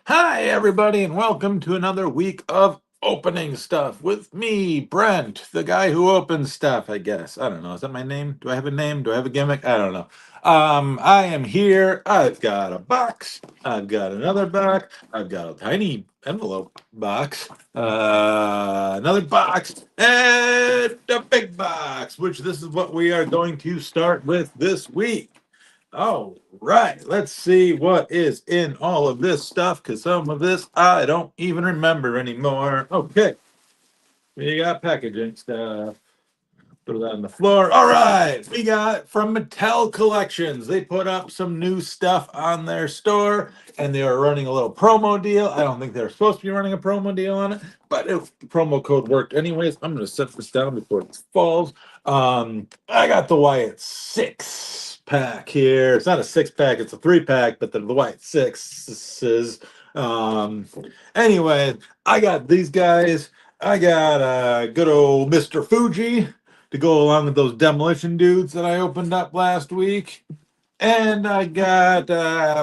Hi, everybody, and welcome to another week of opening stuff with me, Brent, the guy who opens stuff, I guess. I don't know. Is that my name? Do I have a name? Do I have a gimmick? I don't know. I am here. I've got a box. I've got another box. I've got a tiny envelope box. Another box. And a big box, which this is what we are going to start with this week. All right, let's see what is in all of this stuff, because some of this I don't even remember anymore. Okay, we got packaging stuff. Put that on the floor. All right, we got from Mattel Collections. They put up some new stuff on their store, and they are running a little promo deal. I don't think they're supposed to be running a promo deal on it, but if the promo code worked anyways, I'm going to set this down before it falls. I got the Wyatt 6-pack here. It's not a 6-pack, it's a 3-pack, but the Wyatt 6s. Anyway, I got these guys. I got good old Mr. Fuji to go along with those demolition dudes that I opened up last week. And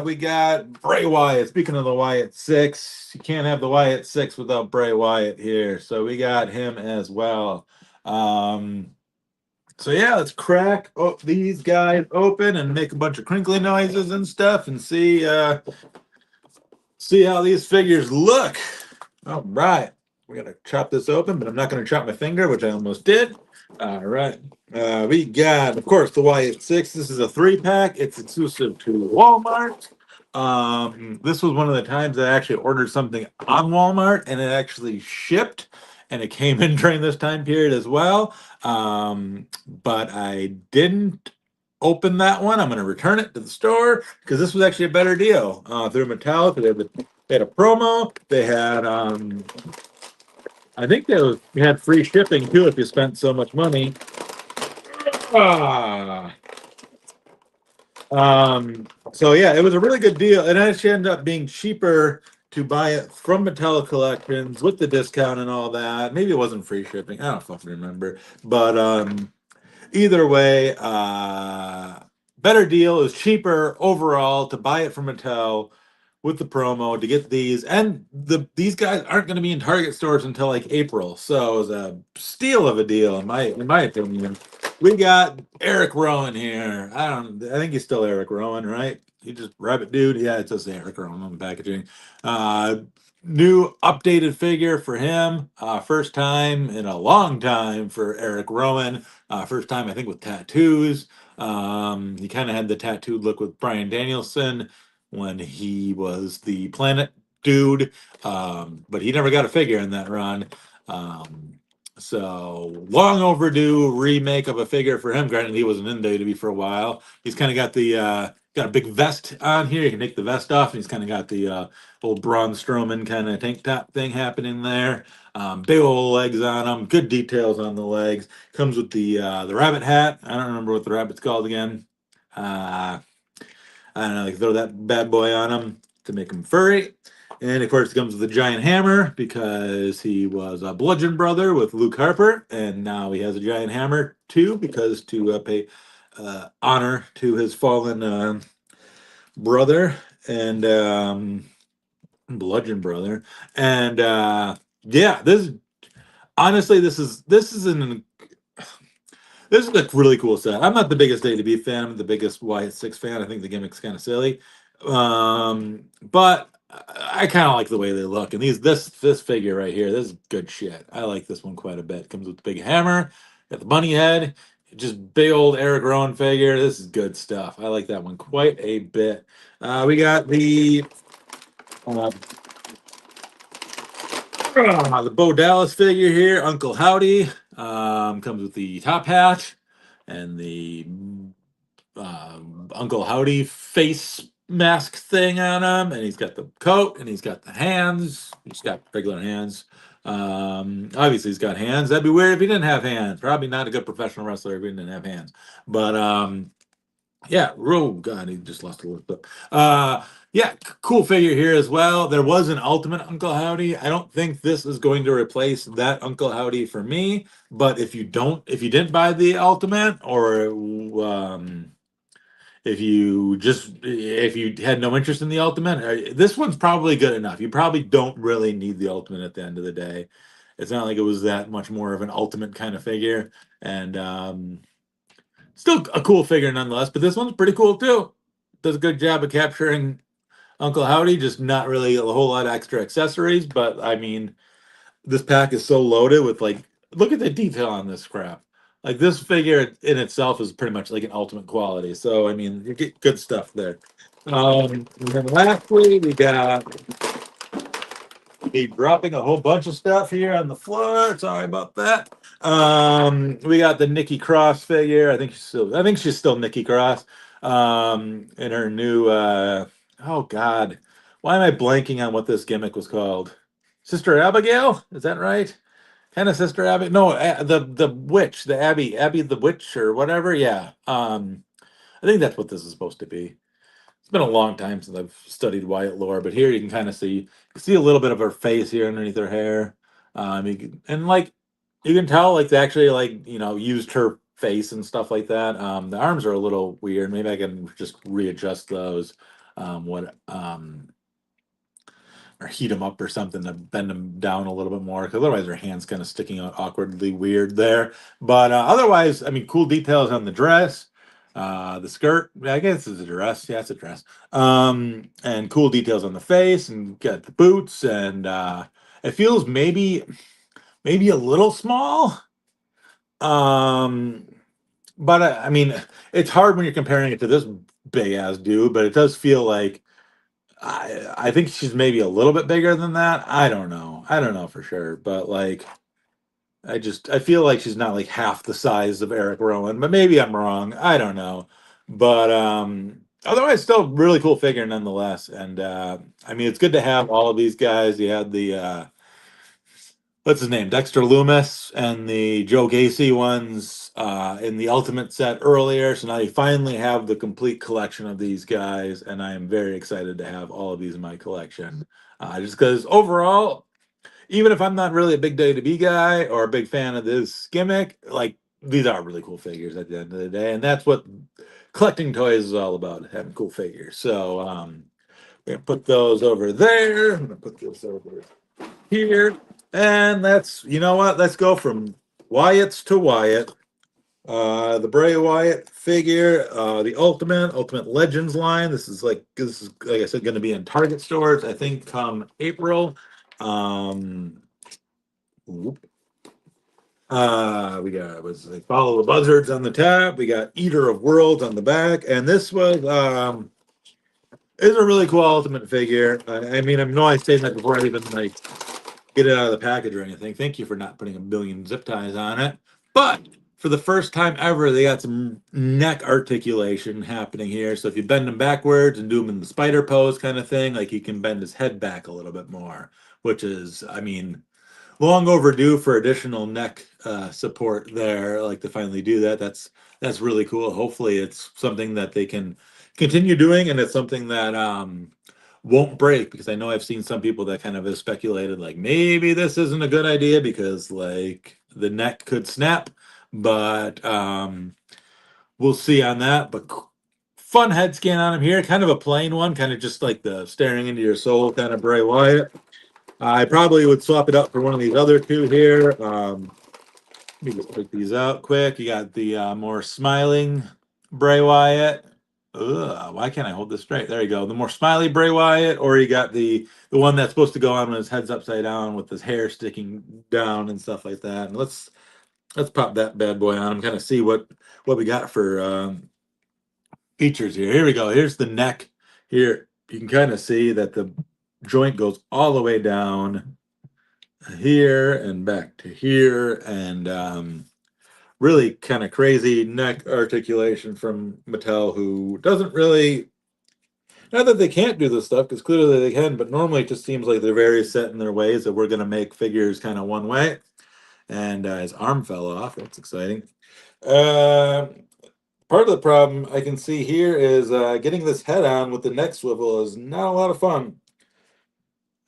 we got Bray Wyatt. Speaking of the Wyatt 6, you can't have the Wyatt 6 without Bray Wyatt here. So we got him as well. So yeah, let's crack these guys open and make a bunch of crinkly noises and stuff and see how these figures look. All right. We're going to chop this open, but I'm not going to chop my finger, which I almost did. All right. We got, of course, the Wyatt 6. This is a 3-pack. It's exclusive to Walmart. This was one of the times I actually ordered something on Walmart, and it actually shipped, and it came in during this time period as well. But I didn't open that one. I'm going to return it to the store because this was actually a better deal through Metallica. They had a promo. They had I think we had free shipping too if you spent so much money. So yeah, it was a really good deal. It actually ended up being cheaper to buy it from Mattel Collections with the discount and all that. Maybe it wasn't free shipping. I don't fucking remember. But either way, better deal. It was cheaper overall to buy it from Mattel with the promo to get these, and these guys aren't going to be in Target stores until like April, so it was a steal of a deal in my opinion. We got Eric Rowan here. I think he's still Eric Rowan, right? He just Rabbit Dude. Yeah, it says Eric Rowan on the packaging. New updated figure for him. First time in a long time for Eric Rowan. First time I think with tattoos. He kind of had the tattooed look with Bryan Danielson when he was the Planet Dude, but he never got a figure in that run. So long overdue remake of a figure for him. Granted, he wasn't in WWE for a while. He's kind of got got a big vest on here. You can take the vest off, and he's kind of got the old Braun Strowman kind of tank top thing happening there. Big old legs on him. Good details on the legs. Comes with the rabbit hat. I don't remember what the rabbit's called again. I don't know, like throw that bad boy on him to make him furry. And of course, it comes with a giant hammer because he was a bludgeon brother with Luke Harper, and now he has a giant hammer too because to pay honor to his fallen brother and bludgeon brother. And yeah, this honestly, this is a really cool set. I'm not the biggest A to B fan. I'm the biggest Wyatt 6 fan. I think the gimmick's kind of silly. But I kind of like the way they look. And this figure right here, this is good shit. I like this one quite a bit. Comes with the big hammer, got the bunny head, just big old Eric Rowan figure. This is good stuff. I like that one quite a bit. We got the Bo Dallas figure here, Uncle Howdy. Comes with the top hat and the Uncle Howdy face mask thing on him, and he's got the coat and he's got the hands. He's got regular hands. Obviously he's got hands. That'd be weird if he didn't have hands. Probably not a good professional wrestler if he didn't have hands. But yeah, oh god, he just lost a little bit. Yeah, cool figure here as well. There was an Ultimate Uncle Howdy. I don't think this is going to replace that Uncle Howdy for me. But if you didn't buy the Ultimate, or if you had no interest in the Ultimate, this one's probably good enough. You probably don't really need the Ultimate at the end of the day. It's not like it was that much more of an Ultimate kind of figure, and still a cool figure nonetheless. But this one's pretty cool too. Does a good job of capturing Uncle Howdy, just not really a whole lot of extra accessories. But I mean, this pack is so loaded with, like, look at the detail on this crap. Like, this figure in itself is pretty much like an ultimate quality. So I mean, you get good stuff there. And then lastly, we got me dropping a whole bunch of stuff here on the floor. Sorry about that. We got the Nikki Cross figure. I think she's still Nikki Cross. In her new oh God. Why am I blanking on what this gimmick was called? Sister Abigail? Is that right? Kind of Sister Abby? No, the witch, the Abby the witch or whatever. Yeah. I think that's what this is supposed to be. It's been a long time since I've studied Wyatt lore, but here you can kind of see a little bit of her face here underneath her hair. And like you can tell, like they actually used her face and stuff like that. The arms are a little weird. Maybe I can just readjust those. Or heat them up or something to bend them down a little bit more, because otherwise her hands kind of sticking out awkwardly weird there. But otherwise, I mean, cool details on the dress. The skirt, I guess it's a dress. Yeah, it's a dress. And cool details on the face, and got the boots, and it feels maybe a little small. But I mean, it's hard when you're comparing it to this big ass dude, but it does feel like I think she's maybe a little bit bigger than that. I don't know. I don't know for sure, but like I feel like she's not like half the size of Eric Rowan, but maybe I'm wrong. I don't know. But otherwise still really cool figure nonetheless. And I mean, it's good to have all of these guys. You had the what's his name? Dexter Loomis and the Joe Gacy ones in the Ultimate set earlier. So now you finally have the complete collection of these guys, and I am very excited to have all of these in my collection. Just because overall, even if I'm not really a big WWE guy or a big fan of this gimmick, like these are really cool figures at the end of the day, and that's what collecting toys is all about, having cool figures. So we're gonna put those over there. I'm gonna put this over here. And you know what? Let's go from Wyatt's to Wyatt. The Bray Wyatt figure, the Ultimate Legends line. This is like I said, going to be in Target stores, I think, come April. Whoop. We got Follow the Buzzards on the top. We got Eater of Worlds on the back, and this was is a really cool Ultimate figure. I mean, I know I said that before I even get it out of the package or anything. Thank you for not putting a billion zip ties on it. But for the first time ever, they got some neck articulation happening here. So if you bend him backwards and do him in the spider pose kind of thing, like you can bend his head back a little bit more, which is, I mean, long overdue for additional neck support there. Like to finally do that. That's really cool. Hopefully it's something that they can continue doing, and it's something that won't break, because I know I've seen some people that kind of have speculated like maybe this isn't a good idea because like the neck could snap, but we'll see on that. But fun head scan on him here, kind of a plain one, kind of just like the staring into your soul kind of Bray Wyatt. I probably would swap it up for one of these other two here. Let me just pick these out quick. You got the more smiling Bray Wyatt. Ugh, why can't I hold this straight? There you go. The more smiley Bray Wyatt, or you got the one that's supposed to go on when his head's upside down with his hair sticking down and stuff like that. And let's pop that bad boy on him, kind of see what we got for features here. Here we go. Here's the neck. Here you can kind of see that the joint goes all the way down here and back to here, and really kind of crazy neck articulation from Mattel, who doesn't really, not that they can't do this stuff, because clearly they can, but normally it just seems like they're very set in their ways that we're going to make figures kind of one way. And his arm fell off. That's exciting. Part of the problem I can see here is getting this head on with the neck swivel is not a lot of fun.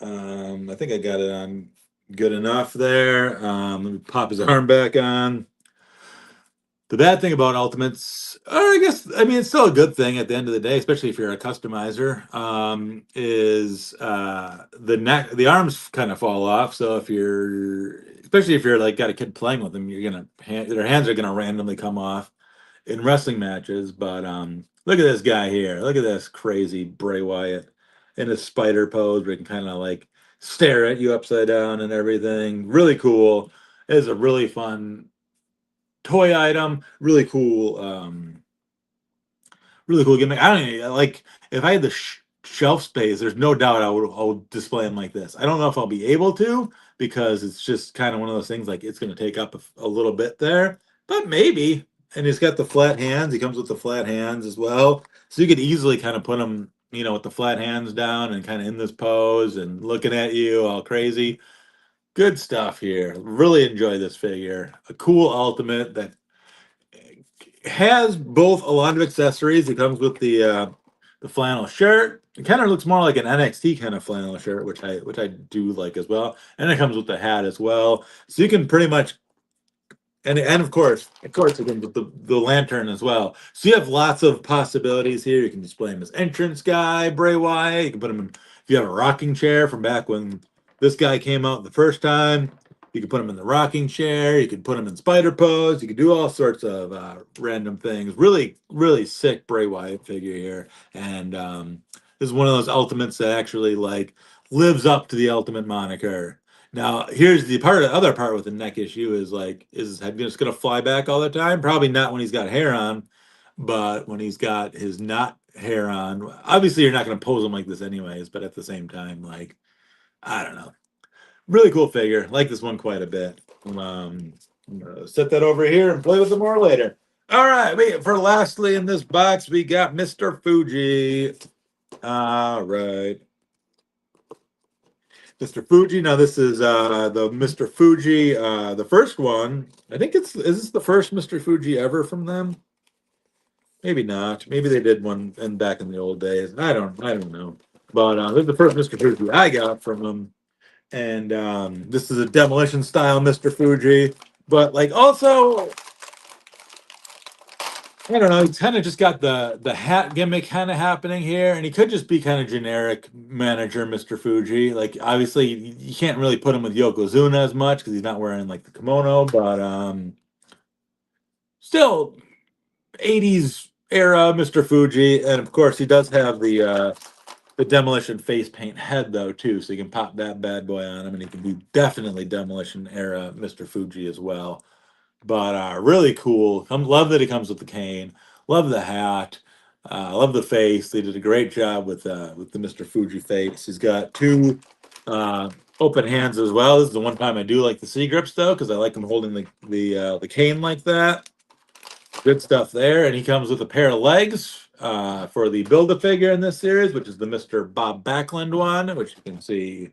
I think I got it on good enough there. Let me pop his arm back on. The bad thing about Ultimates, or I mean, it's still a good thing at the end of the day, especially if you're a customizer, is the arms kind of fall off. So especially if you're like got a kid playing with them, their hands are gonna randomly come off in wrestling matches. But look at this guy here. Look at this crazy Bray Wyatt in a spider pose where he can kind of like stare at you upside down and everything. Really cool. It is a really fun toy item. Really cool gimmick. I don't even, like if I had the shelf space. There's no doubt I would display them like this. I don't know if I'll be able to because it's just kind of one of those things like it's going to take up a little bit there, but maybe. And he's got the flat hands. He comes with the flat hands as well, so you could easily kind of put him, with the flat hands down and kind of in this pose and looking at you all crazy. Good stuff here. Really enjoy this figure. A cool ultimate that has both a lot of accessories. It comes with the flannel shirt. It kind of looks more like an NXT kind of flannel shirt, which I do like as well. And it comes with the hat as well. So you can pretty much and of course it comes with the lantern as well. So you have lots of possibilities here. You can display him as entrance guy, Bray Wyatt. You can put him in if you have a rocking chair from back when this guy came out the first time. You could put him in the rocking chair. You could put him in spider pose. You could do all sorts of random things. Really, really sick Bray Wyatt figure here. And this is one of those ultimates that actually like lives up to the ultimate moniker. Now, here's the other part with the neck issue is his head just going to fly back all the time? Probably not when he's got hair on, but when he's got his not hair on, obviously you're not going to pose him like this anyways, but at the same time, like, I don't know. Really cool figure. Like this one quite a bit. I'm gonna set that over here and play with it more later. All right, for lastly in this box, we got Mr. Fuji. All right. Mr. Fuji. Now this is the Mr. Fuji, the first one. I think is this the first Mr. Fuji ever from them? Maybe not. Maybe they did one back in the old days. I don't know. But this is the first Mr. Fuji I got from them. And this is a demolition style Mr. Fuji, but like also, I don't know, he kind of just got the hat gimmick kind of happening here, and he could just be kind of generic manager Mr. Fuji. Like obviously you can't really put him with Yokozuna as much because he's not wearing like the kimono, but still 80s era Mr. Fuji, and of course he does have the demolition face paint head though too, so you can pop that bad boy on him, and he can be definitely demolition era Mr. Fuji as well. But really cool. Love that he comes with the cane. Love the hat. Love the face. They did a great job with the Mr. Fuji face. He's got two open hands as well. This is the one time I do like the C grips though, because I like him holding the cane like that. Good stuff there. And he comes with a pair of legs for the Build-A-Figure in this series, which is the Mr. Bob Backlund one, which you can see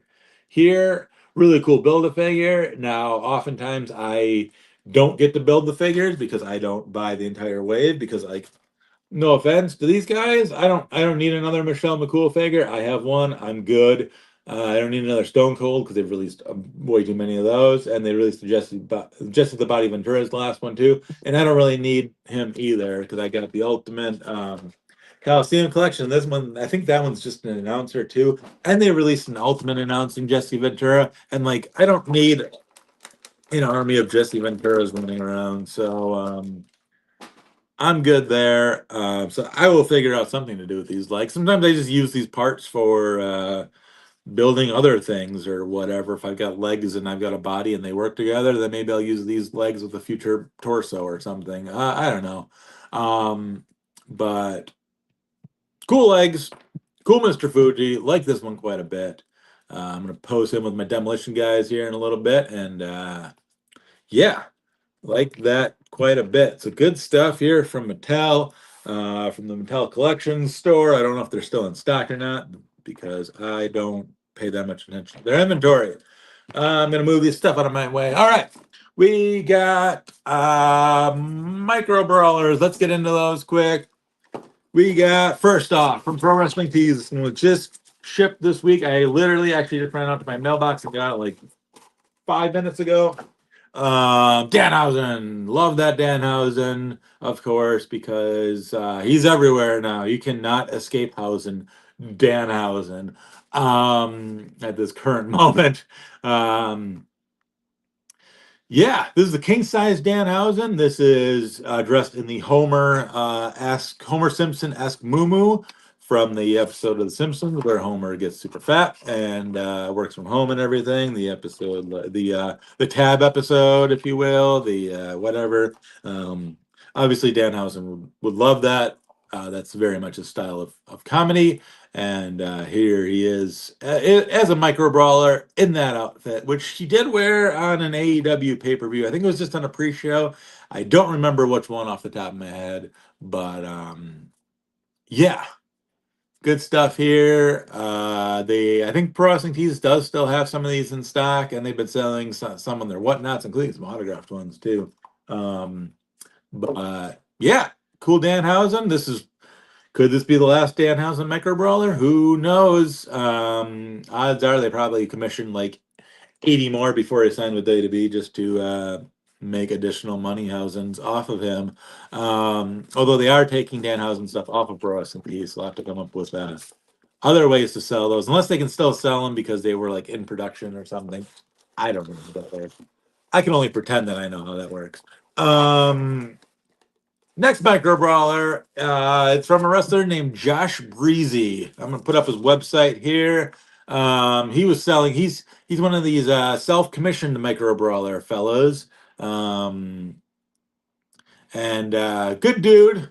here. Really cool Build-A-Figure. Now, oftentimes I don't get to build the figures because I don't buy the entire wave because, like, no offense to these guys, I don't need another Michelle McCool figure. I have one. I'm good. I don't need another Stone Cold because they've released way too many of those, and they released the Jesse the Body Ventura's the last one too. And I don't really need him either because I got the Ultimate Coliseum collection. This one, I think that one's just an announcer too, and they released an Ultimate announcing Jesse Ventura, and like I don't need an army of Jesse Venturas running around, so I'm good there. So I will figure out something to do with these. Like sometimes I just use these parts for building other things or whatever. If I've got legs and I've got a body and they work together, then maybe I'll use these legs with a future torso or something. I don't know. But cool legs, cool Mr. Fuji. Like this one quite a bit. I'm going to pose him with my demolition guys here in a little bit. And yeah, like that quite a bit. So good stuff here from Mattel, from the Mattel Collections store. I don't know if they're still in stock or not because I don't pay that much attention to their inventory. I'm going to move this stuff out of my way. All right. We got Micro Brawlers. Let's get into those quick. We got, first off, from Pro Wrestling Tees, and it just shipped this week. I literally actually just ran out to my mailbox and got it like 5 minutes ago. Danhausen, love that Danhausen, of course, because he's everywhere now. You cannot escape Danhausen at this current moment. Yeah, this is the king size Danhausen. This is dressed in the Homer Simpson-esque moo from the episode of The Simpsons where Homer gets super fat and works from home and everything. The episode, the tab episode, if you will, the whatever. Um, Obviously, Danhausen would love that. That's very much a style of comedy. And here he is as a micro brawler in that outfit, which he did wear on an AEW pay-per-view. I think it was just on a pre-show. I don't remember which one off the top of my head, but yeah, good stuff here. I think Pro Wrestling Tees does still have some of these in stock, and they've been selling some on their whatnots, including some autographed ones too. But yeah, cool Danhausen. Could this be the last Danhausen Micro Brawler? Who knows? Odds are they probably commissioned like 80 more before he signed with WWE just to make additional money housings off of him. Although they are taking Danhausen stuff off of Pro Wrestling Tees, so they'll have to come up with other ways to sell those, unless they can still sell them because they were like in production or something. I don't know how that works. I can only pretend that I know how that works. Next micro brawler, it's from a wrestler named Josh Breezzyy. I'm gonna put up his website here. He was selling. He's one of these self-commissioned micro brawler fellows, and good dude.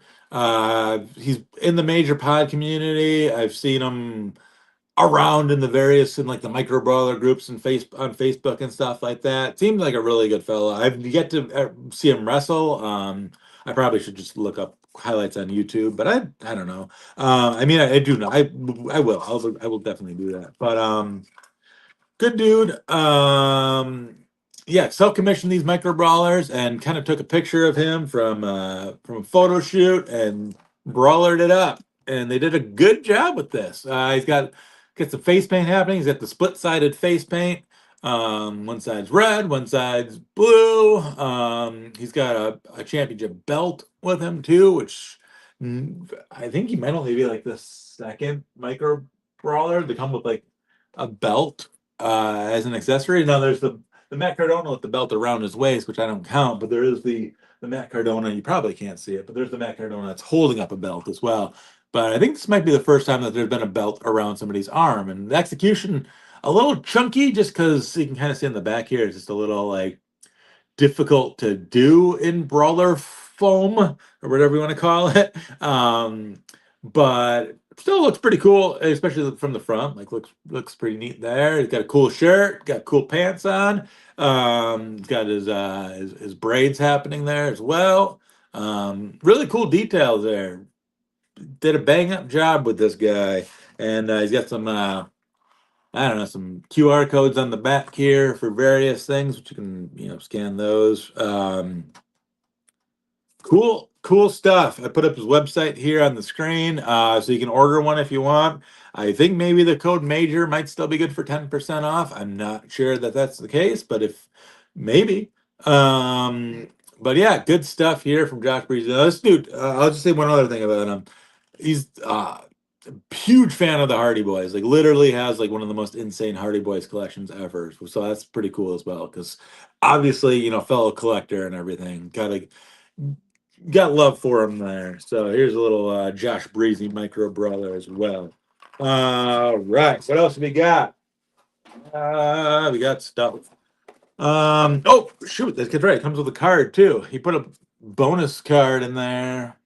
He's in the major pod community. I've seen him around in the various in like the micro brawler groups and on Facebook and stuff like that. Seemed like a really good fellow. I've yet to see him wrestle. I probably should just look up highlights on YouTube, but I don't know. I mean, I do know. I will. I will definitely do that. But good dude. Yeah, self-commissioned these micro brawlers and kind of took a picture of him from a photo shoot and brawlered it up. And they did a good job with this. He's got some face paint happening. He's got the split-sided face paint. One side's red, one side's blue. He's got a championship belt with him too, which I think he might only be like the second micro brawler to come with like a belt as an accessory. Now there's the Matt Cardona with the belt around his waist, which I don't count, but there is the Matt Cardona. You probably can't see it, but there's the Matt Cardona that's holding up a belt as well. But I think this might be the first time that there's been a belt around somebody's arm, and the execution a little chunky, just because you can kind of see in the back here. It's just a little like difficult to do in brawler foam or whatever you want to call it. But still looks pretty cool, especially from the front. Like looks pretty neat there. He's got a cool shirt, got cool pants on. He's got his braids happening there as well. Really cool details there. Did a bang up job with this guy, and he's got some I don't know, some QR codes on the back here for various things, which you can scan those. Cool stuff. I put up his website here on the screen, so you can order one if you want. I think maybe the code MAJOR might still be good for 10% off. I'm not sure that that's the case, but if maybe. But yeah, good stuff here from Josh Breezzyy. Now, this dude, I'll just say one other thing about him. He's a huge fan of the Hardy Boys. Like literally has like one of the most insane Hardy Boys collections ever. So that's pretty cool as well. Because obviously, fellow collector and everything. Got love for him there. So here's a little Josh Breezzyy micro brawler as well. All right, what else we got? We got stuff. Oh shoot, this kid's right. It comes with a card too. He put a bonus card in there.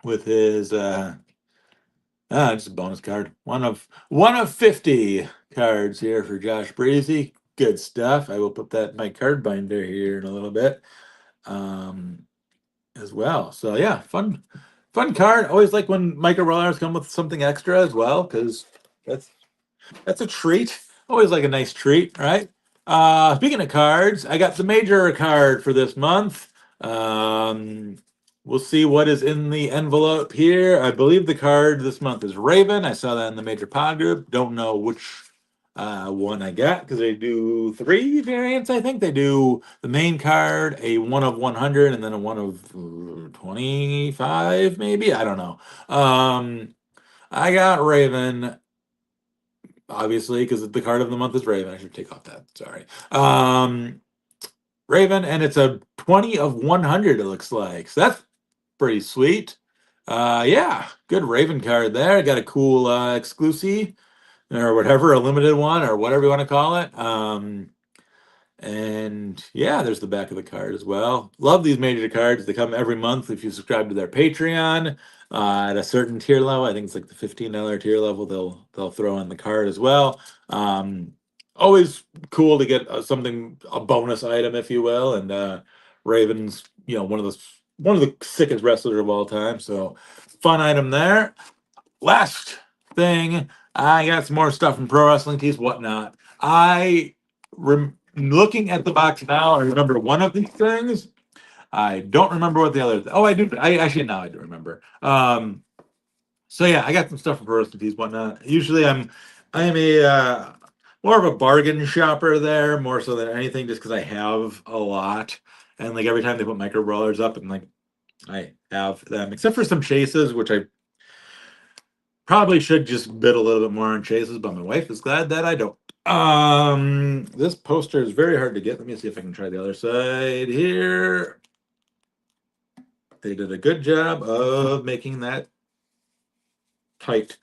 With his just a bonus card. One of 50 cards here for Josh Breezzyy. Good stuff. I will put that in my card binder here in a little bit. As well. So yeah, fun card. Always like when micro brawlers come with something extra as well, because that's a treat. Always like a nice treat, right? Speaking of cards, I got the major card for this month. We'll see what is in the envelope here. I believe the card this month is Raven. I saw that in the major pod group. Don't know which one I got because they do 3 variants. I think they do the main card, a 1 of 100, and then a 1 of 25, maybe. I don't know. I got Raven, obviously, because the card of the month is Raven. I should take off that. Sorry. Raven, and it's a 20 of 100. It looks like, so that's pretty sweet. Yeah, good Raven card there. Got a cool exclusive or whatever, a limited one or whatever you want to call it. And yeah, there's the back of the card as well. Love these major cards. They come every month if you subscribe to their Patreon at a certain tier level. I think it's like the $15 tier level. They'll throw in the card as well. Always cool to get a bonus item, if you will. And Raven's, one of the sickest wrestlers of all time. So fun item there. Last thing, I got some more stuff from Pro Wrestling Tees Whatnot. Looking at the box now, I remember one of these things. I don't remember what the other. I do. Now I do remember. So yeah, I got some stuff from Pro Wrestling Tees Whatnot. Usually, I am a more of a bargain shopper there, more so than anything, just because I have a lot, and like every time they put Micro Brawlers up, and like I have them, except for some chases, which I probably should just bid a little bit more on chases, but my wife is glad that I don't. This poster is very hard to get. Let me see if I can try the other side here. They did a good job of making that tight.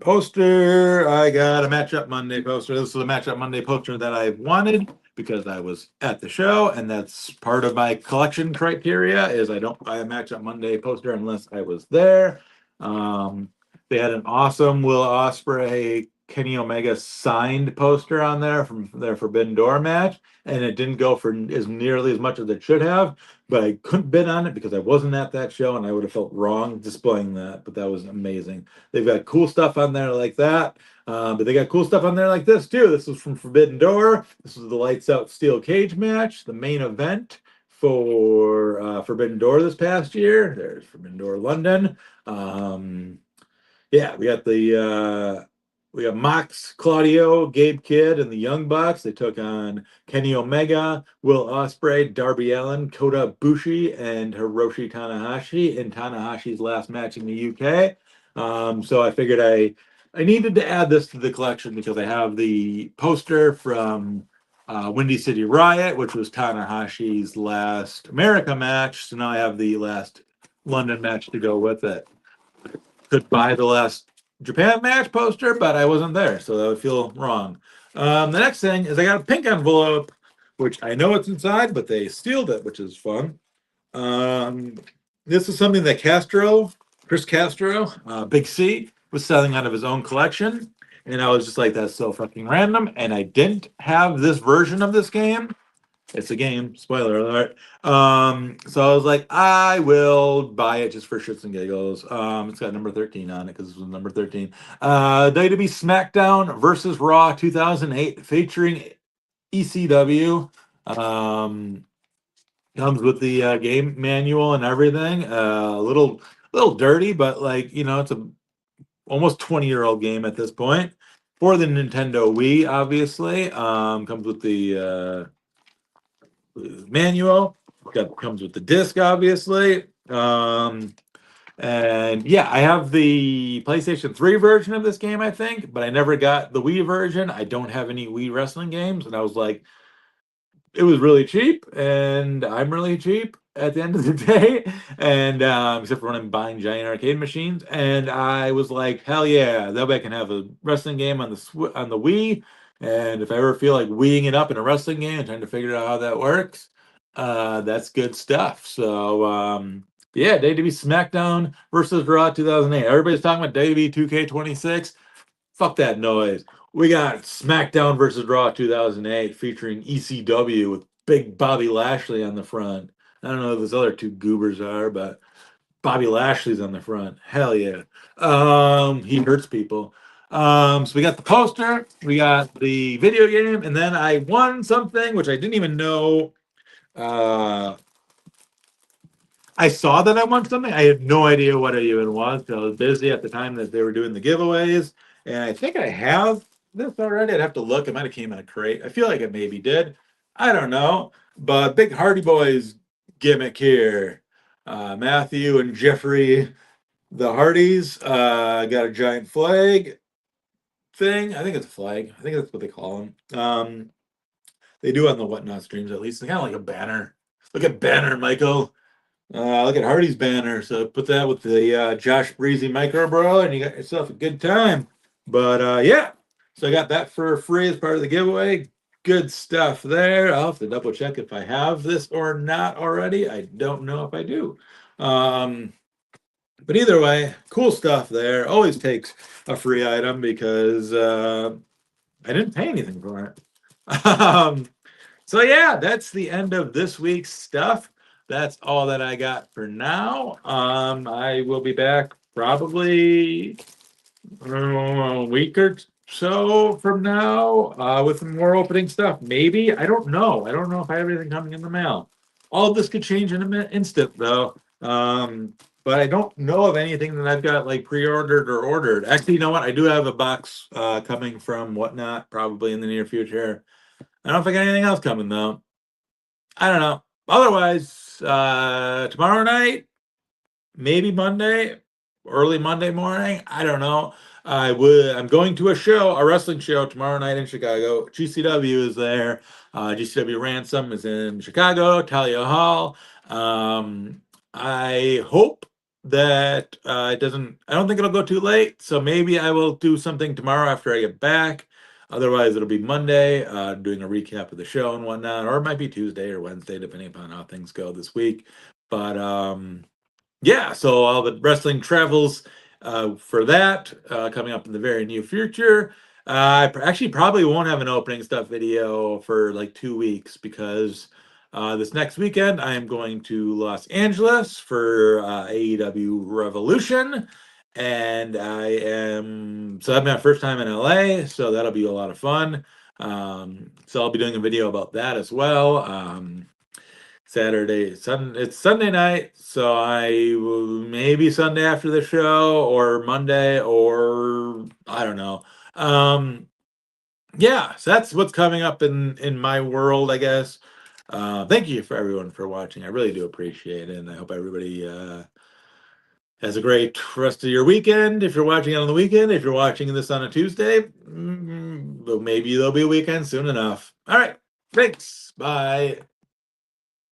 Poster, I got a Matchup Monday poster. This is a Matchup Monday poster that I wanted because I was at the show, and that's part of my collection criteria is I don't buy a Matchup Monday poster unless I was there. They had an awesome Will Ospreay Kenny Omega signed poster on there from their Forbidden Door match, and it didn't go for as nearly as much as it should have, but I couldn't bid on it because I wasn't at that show, and I would have felt wrong displaying that, but that was amazing. They've got cool stuff on there like that, but they got cool stuff on there like this too. This was from Forbidden Door. This was the Lights Out Steel Cage match, the main event for Forbidden Door this past year. There's Forbidden Door London. Yeah, we got Mox, Claudio, Gabe Kidd, and the Young Bucks. They took on Kenny Omega, Will Ospreay, Darby Allin, Kota Ibushi, and Hiroshi Tanahashi in Tanahashi's last match in the UK. So I figured I needed to add this to the collection because I have the poster from Windy City Riot, which was Tanahashi's last America match. So now I have the last London match to go with it. Could buy the last Japan match poster, but I wasn't there, so that would feel wrong. The next thing is I got a pink envelope, which I know it's inside, but they sealed it, which is fun. This is something that Chris Castro, Big C, was selling out of his own collection. And I was just like, that's so fucking random. And I didn't have this version of this game. It's a game, spoiler alert. So I was like, I will buy it just for shits and giggles. It's got number 13 on it because it was number 13. WWE SmackDown versus Raw 2008 featuring ECW. Comes with the game manual and everything. A little dirty, but like, it's a almost 20-year-old game at this point. For the Nintendo Wii, obviously. Comes with the manual. Comes with the disc, obviously. And yeah, I have the PlayStation 3 version of this game, I think, but I never got the Wii version. I don't have any Wii wrestling games, and I was like, it was really cheap, and I'm really cheap at the end of the day, and except for when I'm buying giant arcade machines, and I was like, hell yeah, that way I can have a wrestling game on the Wii, and if I ever feel like weeing it up in a wrestling game and trying to figure out how that works, that's good stuff. So yeah, WWE SmackDown versus Raw 2008. Everybody's talking about WWE 2K26. Fuck that noise. We got SmackDown versus Raw 2008 featuring ECW with big Bobby Lashley on the front. I don't know who those other two goobers are, but Bobby Lashley's on the front. Hell yeah. He hurts people. So we got the poster, we got the video game, and then I won something which I didn't even know. I I saw that I won something. I had no idea what it even was. I was busy at the time that they were doing the giveaways. And I think I have this already. I'd have to look. It might have came in a crate. I feel like it maybe did. I don't know. But big Hardy Boys gimmick here. Matthew and Jeffrey, the Hardys, got a giant flag thing. I think it's a flag. I think that's what they call them. They do on the Whatnot streams at least. It's kind of like a banner. Look at banner, Michael. Look at Hardy's banner. So put that with the Josh Breezzyy Micro Brawler, and you got yourself a good time. But yeah, so I got that for free as part of the giveaway. Good stuff there. I'll have to double check if I have this or not already. I don't know if I do. But either way, cool stuff there. Always takes a free item because I didn't pay anything for it. So yeah, that's the end of this week's stuff. That's all that I got for now. I will be back probably a week or so from now with some more opening stuff. Maybe. I don't know. I don't know if I have anything coming in the mail. All of this could change in an instant, though. But I don't know of anything that I've got like pre-ordered or ordered. Actually, you know what? I do have a box coming from Whatnot probably in the near future. I don't know if I got anything else coming, though. I don't know. Otherwise, tomorrow night, maybe Monday, early Monday morning. I don't know. I'm going to a show, a wrestling show tomorrow night in Chicago. GCW is there. GCW Ransom is in Chicago, Talia Hall. I hope that it doesn't. I don't think it'll go too late. So maybe I will do something tomorrow after I get back. Otherwise, it'll be Monday, doing a recap of the show and whatnot, or it might be Tuesday or Wednesday, depending upon how things go this week. But yeah, so all the wrestling travels for that coming up in the very near future. I actually probably won't have an opening stuff video for like 2 weeks because this next weekend I am going to Los Angeles for AEW Revolution. And that'll be my first time in LA, so that'll be a lot of fun. So I'll be doing a video about that as well. It's Sunday night, so I will maybe Sunday after the show or Monday or I don't know. Yeah, so that's what's coming up in my world, I guess. Thank you for everyone for watching. I really do appreciate it, and I hope everybody has a great rest of your weekend. If you're watching it on the weekend, if you're watching this on a Tuesday, maybe there'll be a weekend soon enough. All right, thanks. Bye.